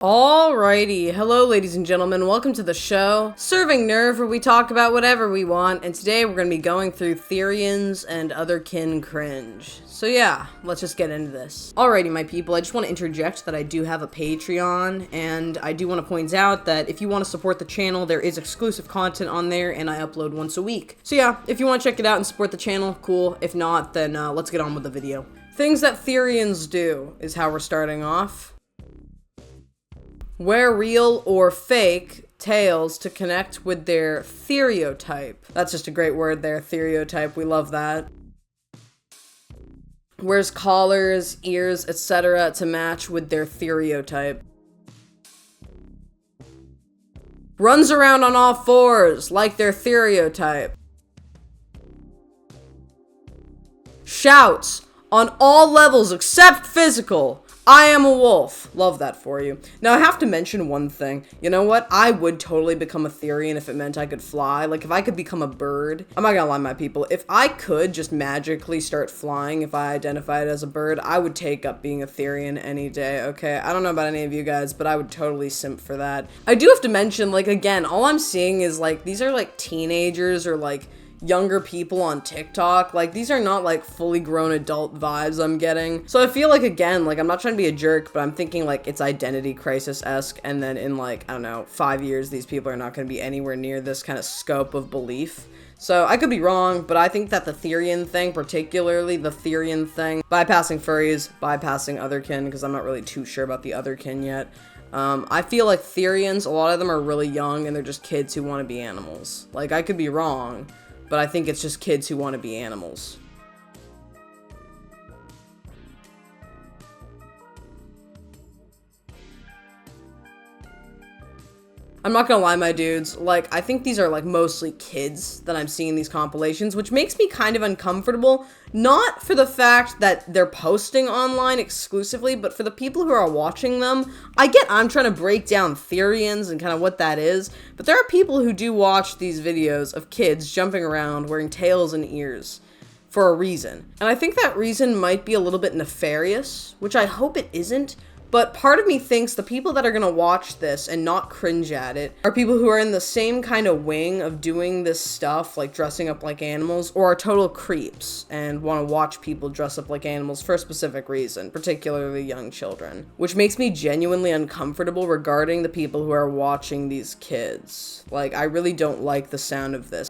Alrighty, hello ladies and gentlemen, welcome to the show, Serving Nerve, where we talk about whatever we want, and today we're going to be going through Therians and Otherkin cringe. So yeah, let's just get into this. Alrighty my people, I just want to interject that I do have a Patreon, and I do want to point out that if you want to support the channel, there is exclusive content on there, and I upload once a week. So yeah, if you want to check it out and support the channel, cool. If not, then let's get on with the video. Things that Therians do is how we're starting off. Wear real or fake tails to connect with their stereotype. That's just a great word there, stereotype. We love that. Wears collars, ears, etc. to match with their stereotype. Runs around on all fours like their stereotype. Shouts on all levels except physical. I am a wolf. Love that for you. Now, I have to mention one thing. You know what? I would totally become a Therian if it meant I could fly. Like, if I could become a bird. I'm not gonna lie, my people. If I could just magically start flying, if I identified as a bird, I would take up being a Therian any day, okay? I don't know about any of you guys, but I would totally simp for that. I do have to mention, like, again, all I'm seeing is, like, these are, like, teenagers or, like, younger people on TikTok. Like, these are not like fully grown adult vibes I'm getting. So I feel like, again, like, I'm not trying to be a jerk, but I'm thinking like it's identity crisis-esque, and then in like, I don't know, 5 years, these people are not going to be anywhere near this kind of scope of belief. So I could be wrong, but I think that the Therian thing, particularly the Therian thing, bypassing furries, bypassing Otherkin, because I'm not really too sure about the Otherkin yet. I feel like Therians, a lot of them are really young and they're just kids who want to be animals. Like, I could be wrong, but I think it's just kids who want to be animals. I'm not gonna lie, my dudes, like, I think these are, like, mostly kids that I'm seeing in these compilations, which makes me kind of uncomfortable, not for the fact that they're posting online exclusively, but for the people who are watching them. I get I'm trying to break down Therians and kind of what that is, but there are people who do watch these videos of kids jumping around wearing tails and ears for a reason. And I think that reason might be a little bit nefarious, which I hope it isn't. But part of me thinks the people that are gonna watch this and not cringe at it are people who are in the same kind of wing of doing this stuff, like dressing up like animals, or are total creeps and want to watch people dress up like animals for a specific reason, particularly young children. Which makes me genuinely uncomfortable regarding the people who are watching these kids. Like, I really don't like the sound of this.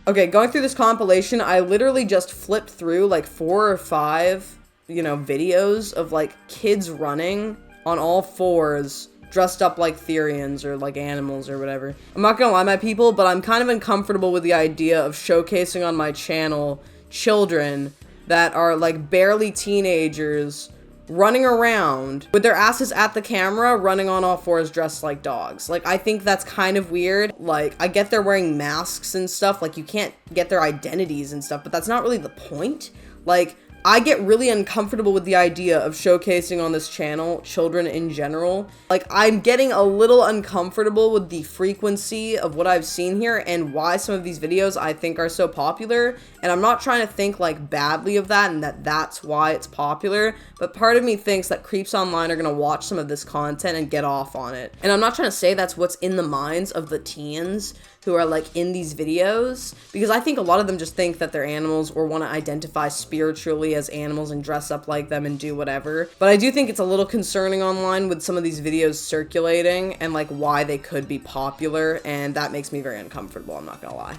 Okay, going through this compilation, I literally just flipped through like 4 or 5, videos of like kids running on all fours, dressed up like Therians or like animals or whatever. I'm not gonna lie, my people, but I'm kind of uncomfortable with the idea of showcasing on my channel children that are like barely teenagers running around with their asses at the camera, running on all fours dressed like dogs. Like, I think that's kind of weird. Like, I get they're wearing masks and stuff, like, you can't get their identities and stuff, but that's not really the point. Like, I get really uncomfortable with the idea of showcasing on this channel children in general. Like, I'm getting a little uncomfortable with the frequency of what I've seen here and why some of these videos I think are so popular. And I'm not trying to think like badly of that and that's why it's popular, but part of me thinks that creeps online are gonna watch some of this content and get off on it. And I'm not trying to say that's what's in the minds of the teens who are like in these videos, because I think a lot of them just think that they're animals or want to identify spiritually as animals and dress up like them and do whatever. But I do think it's a little concerning online with some of these videos circulating and like why they could be popular, and that makes me very uncomfortable, I'm not gonna lie.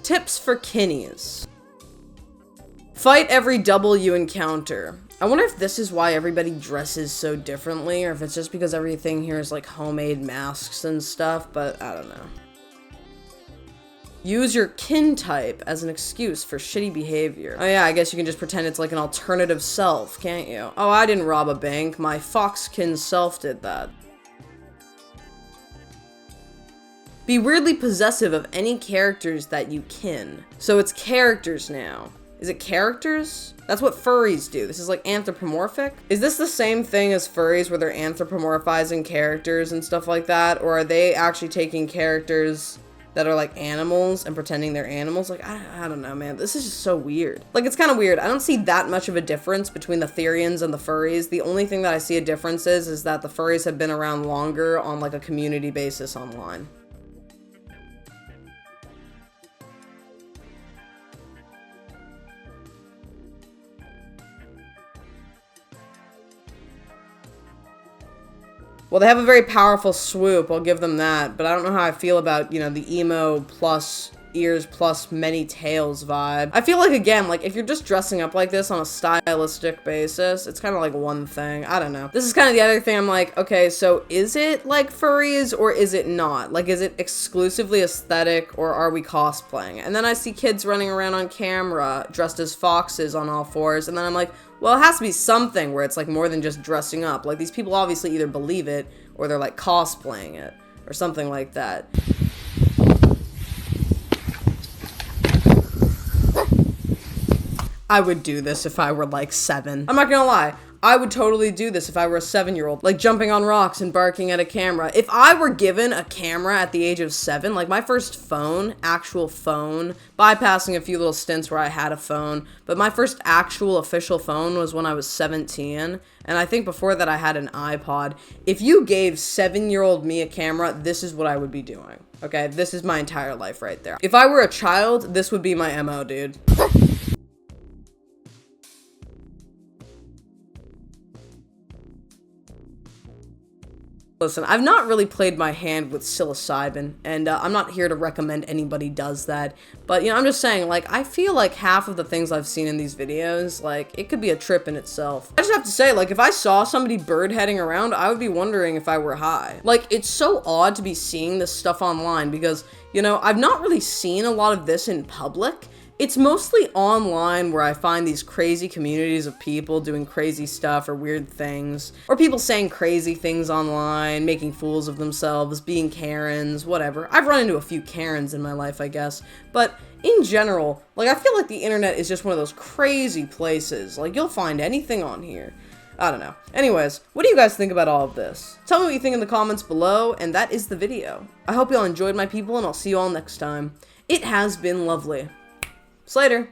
Tips for kinnies. Fight every double you encounter. I wonder if this is why everybody dresses so differently, or if it's just because everything here is like homemade masks and stuff, but I don't know. Use your kin type as an excuse for shitty behavior. Oh yeah, I guess you can just pretend it's like an alternative self, can't you? Oh, I didn't rob a bank. My foxkin self did that. Be weirdly possessive of any characters that you kin. So it's characters now. Is it characters? That's what furries do. This is like anthropomorphic. Is this the same thing as furries where they're anthropomorphizing characters and stuff like that? Or are they actually taking characters that are like animals and pretending they're animals? Like, I don't know, man. This is just so weird. Like, it's kind of weird. I don't see that much of a difference between the Therians and the furries. The only thing that I see a difference is that the furries have been around longer on like a community basis online. Well, they have a very powerful swoop, I'll give them that, but I don't know how I feel about, you know, the emo plus ears plus many tails vibe. I feel like, again, like, if you're just dressing up like this on a stylistic basis, it's kind of like one thing. I don't know. This is kind of the other thing. I'm like, okay, so is it like furries or is it not? Like, is it exclusively aesthetic or are we cosplaying? And then I see kids running around on camera dressed as foxes on all fours, and then I'm like, well, it has to be something where it's like more than just dressing up. Like, these people obviously either believe it or they're like cosplaying it or something like that. I would do this if I were like 7. I'm not gonna lie. I would totally do this if I were a 7-year-old, like jumping on rocks and barking at a camera. If I were given a camera at the age of 7, like my first phone, actual phone, bypassing a few little stints where I had a phone, but my first actual official phone was when I was 17, and I think before that I had an iPod. If you gave 7-year-old me a camera, this is what I would be doing, okay? This is my entire life right there. If I were a child, this would be my MO, dude. Listen, I've not really played my hand with psilocybin, and I'm not here to recommend anybody does that, but, you know, I'm just saying, like, I feel like half of the things I've seen in these videos, like, it could be a trip in itself. I just have to say, like, if I saw somebody bird heading around, I would be wondering if I were high. Like, it's so odd to be seeing this stuff online because, you know, I've not really seen a lot of this in public. It's mostly online where I find these crazy communities of people doing crazy stuff or weird things, or people saying crazy things online, making fools of themselves, being Karens, whatever. I've run into a few Karens in my life, I guess, but in general, like, I feel like the internet is just one of those crazy places. Like, you'll find anything on here. I don't know. Anyways, what do you guys think about all of this? Tell me what you think in the comments below, and that is the video. I hope you all enjoyed, my people, and I'll see you all next time. It has been lovely. Slater.